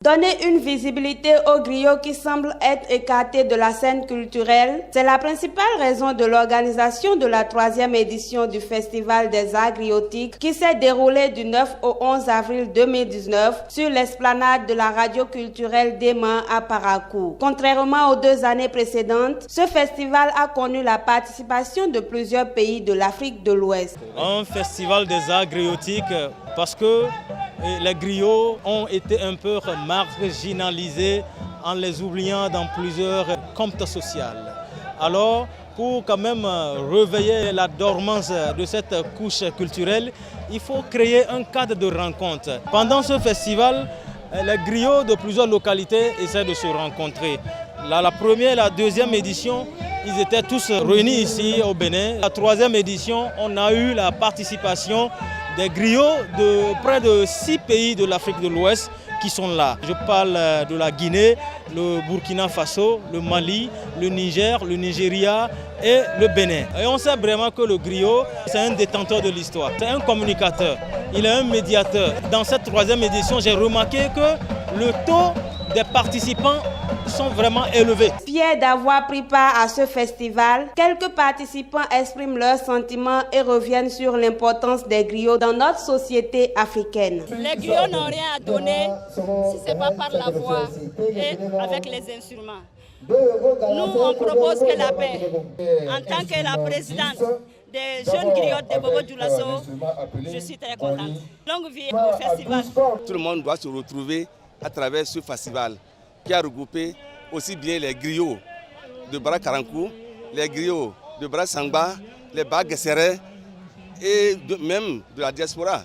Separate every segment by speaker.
Speaker 1: Donner une visibilité aux griots qui semblent être écartés de la scène culturelle, c'est la principale raison de l'organisation de la 3e édition du Festival des Arts Griotiques qui s'est déroulé du 9 au 11 avril 2019 sur l'esplanade de la radio culturelle d'Ema à Parakou. Contrairement aux 2 années précédentes, ce festival a connu la participation de plusieurs pays de l'Afrique de l'Ouest.
Speaker 2: Un festival des arts griotiques parce que les griots ont été un peu marginalisés en les oubliant dans plusieurs comptes sociaux. Alors, pour quand même réveiller la dormance de cette couche culturelle, il faut créer un cadre de rencontre. Pendant ce festival, les griots de plusieurs localités essaient de se rencontrer. La première et la 2e édition, ils étaient tous réunis ici au Bénin. La 3e édition, on a eu la participation des griots de près de 6 pays de l'Afrique de l'Ouest qui sont là. Je parle de la Guinée, le Burkina Faso, le Mali, le Niger, le Nigeria et le Bénin. Et on sait vraiment que le griot, c'est un détenteur de l'histoire, c'est un communicateur, il est un médiateur. Dans cette 3e édition, j'ai remarqué que le taux des participants sont vraiment élevés.
Speaker 1: Fiers d'avoir pris part à ce festival, quelques participants expriment leurs sentiments et reviennent sur l'importance des griots dans notre société africaine.
Speaker 3: Les griots n'ont rien à donner si ce n'est pas par la voix et avec les instruments. Nous, on propose que la paix. En tant que la présidente des jeunes griots de Bobo Dioulasso, je suis très contente. Longue vie au festival.
Speaker 4: Tout le monde doit se retrouver à travers ce festival qui a regroupé aussi bien les griots de Bra-Karankou, les griots de Bra-Sangba, les Baguesserés et même de la diaspora.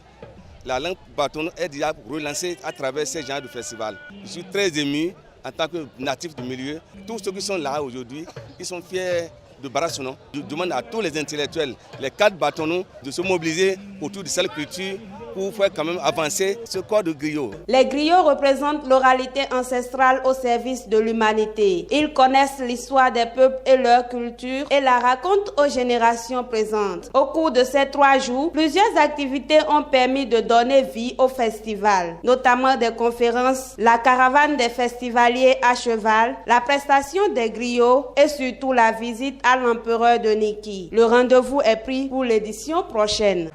Speaker 4: La langue bâton est déjà relancée à travers ces genres de festival. Je suis très ému en tant que natif du milieu. Tous ceux qui sont là aujourd'hui, ils sont fiers de Barasono. Je demande à tous les intellectuels, les 4 bâtonnons, de se mobiliser autour de cette culture pour faire quand même avancer ce corps de griot.
Speaker 1: Les griots représentent l'oralité ancestrale au service de l'humanité. Ils connaissent l'histoire des peuples et leur culture et la racontent aux générations présentes. Au cours de ces 3 jours, plusieurs activités ont permis de donner vie au festival, notamment des conférences, la caravane des festivaliers à cheval, la prestation des griots et surtout la visite à l'empereur de Niki. Le rendez-vous est pris pour l'édition prochaine.